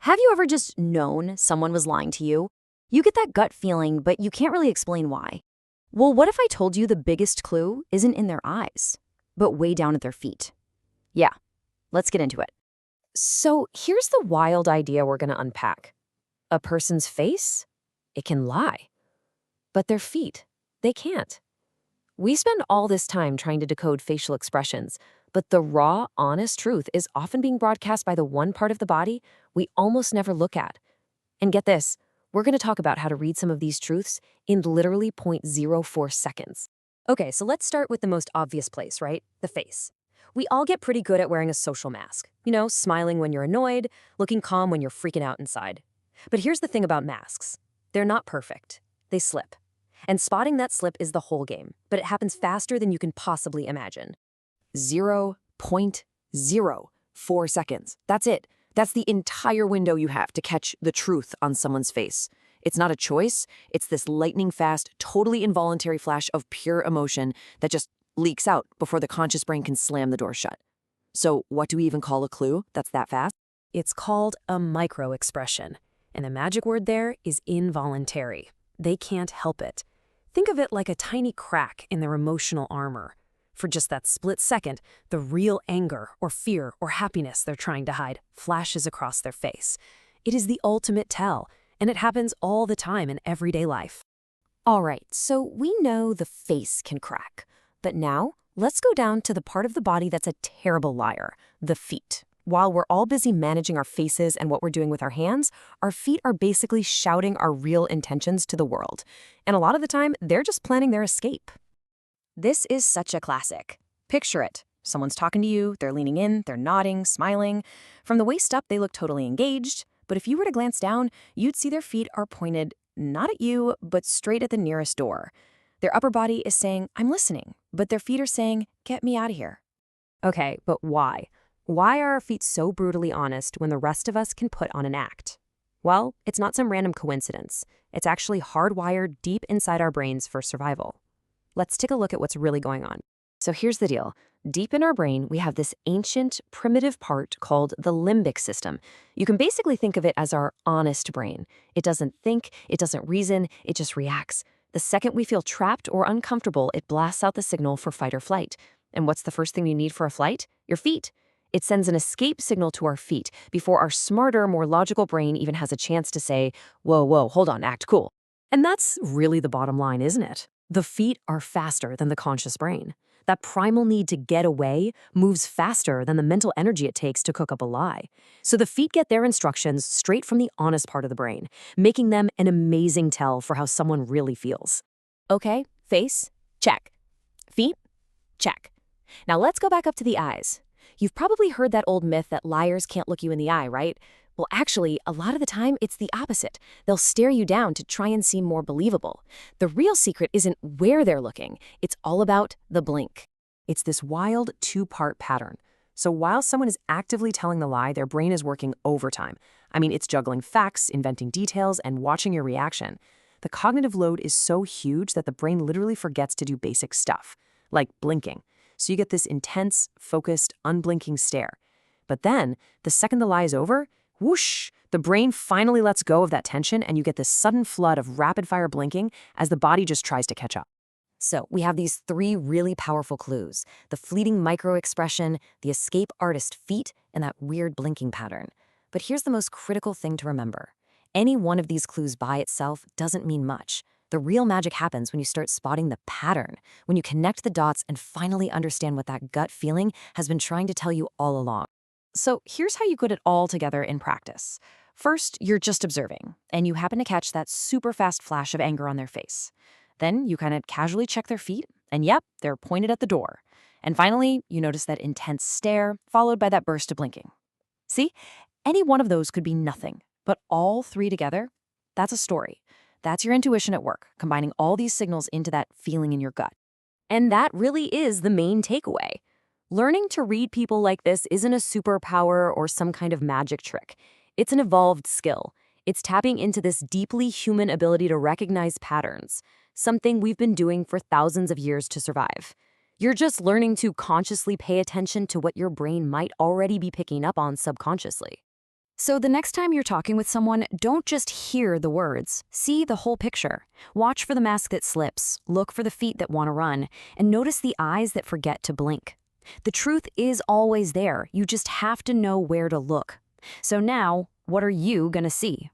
Have you ever just known someone was lying to you? You get that gut feeling, but you can't really explain why. Well, what if I told you the biggest clue isn't in their eyes, but way down at their feet? Yeah, let's get into it. So here's the wild idea we're going to unpack. A person's face? It can lie. But their feet? They can't. We spend all this time trying to decode facial expressions, but the raw, honest truth is often being broadcast by the one part of the body we almost never look at. And get this, we're going to talk about how to read some of these truths in literally 0.04 seconds. Okay, so let's start with the most obvious place, right? The face. We all get pretty good at wearing a social mask. You know, smiling when you're annoyed, looking calm when you're freaking out inside. But here's the thing about masks. They're not perfect. They slip. And spotting that slip is the whole game, but it happens faster than you can possibly imagine. 0.04 seconds. That's it. That's the entire window you have to catch the truth on someone's face. It's not a choice. It's this lightning-fast, totally involuntary flash of pure emotion that just leaks out before the conscious brain can slam the door shut. So what do we even call a clue that's that fast? It's called a micro-expression, and the magic word there is involuntary. They can't help it. Think of it like a tiny crack in their emotional armor. For just that split second, the real anger or fear or happiness they're trying to hide flashes across their face. It is the ultimate tell, and it happens all the time in everyday life. All right, so we know the face can crack. But now, let's go down to the part of the body that's a terrible liar, the feet. While we're all busy managing our faces and what we're doing with our hands, our feet are basically shouting our real intentions to the world. And a lot of the time, they're just planning their escape. This is such a classic. Picture it. Someone's talking to you, they're leaning in, they're nodding, smiling. From the waist up, they look totally engaged. But if you were to glance down, you'd see their feet are pointed not at you, but straight at the nearest door. Their upper body is saying, I'm listening, but their feet are saying, get me out of here. Okay, but why? Why are our feet so brutally honest when the rest of us can put on an act? Well, it's not some random coincidence. It's actually hardwired deep inside our brains for survival. Let's take a look at what's really going on. So here's the deal. Deep in our brain, we have this ancient, primitive part called the limbic system. You can basically think of it as our honest brain. It doesn't think, it doesn't reason, it just reacts. The second we feel trapped or uncomfortable, it blasts out the signal for fight or flight. And what's the first thing you need for a flight? Your feet. It sends an escape signal to our feet before our smarter, more logical brain even has a chance to say, whoa, hold on, act cool. And that's really the bottom line, isn't it? The feet are faster than the conscious brain. That primal need to get away moves faster than the mental energy it takes to cook up a lie. So the feet get their instructions straight from the honest part of the brain, making them an amazing tell for how someone really feels. Okay, face, check. Feet, check. Now let's go back up to the eyes. You've probably heard that old myth that liars can't look you in the eye, right? Well, actually, a lot of the time, it's the opposite. They'll stare you down to try and seem more believable. The real secret isn't where they're looking. It's all about the blink. It's this wild two-part pattern. So while someone is actively telling the lie, their brain is working overtime. I mean, it's juggling facts, inventing details, and watching your reaction. The cognitive load is so huge that the brain literally forgets to do basic stuff, like blinking. So you get this intense, focused, unblinking stare. But then, the second the lie is over, whoosh, the brain finally lets go of that tension and you get this sudden flood of rapid-fire blinking as the body just tries to catch up. So we have these three really powerful clues: the fleeting micro-expression, the escape artist feet, and that weird blinking pattern. But here's the most critical thing to remember. Any one of these clues by itself doesn't mean much. The real magic happens when you start spotting the pattern, when you connect the dots and finally understand what that gut feeling has been trying to tell you all along. So here's how you put it all together in practice. First, you're just observing, and you happen to catch that super fast flash of anger on their face. Then you kind of casually check their feet, and yep, they're pointed at the door. And finally, you notice that intense stare, followed by that burst of blinking. See, any one of those could be nothing, but all three together, that's a story. That's your intuition at work, combining all these signals into that feeling in your gut. And that really is the main takeaway. Learning to read people like this isn't a superpower or some kind of magic trick. It's an evolved skill. It's tapping into this deeply human ability to recognize patterns, something we've been doing for thousands of years to survive. You're just learning to consciously pay attention to what your brain might already be picking up on subconsciously. So the next time you're talking with someone, don't just hear the words. See the whole picture. Watch for the mask that slips, look for the feet that want to run, and notice the eyes that forget to blink. The truth is always there. You just have to know where to look. So now, what are you gonna see?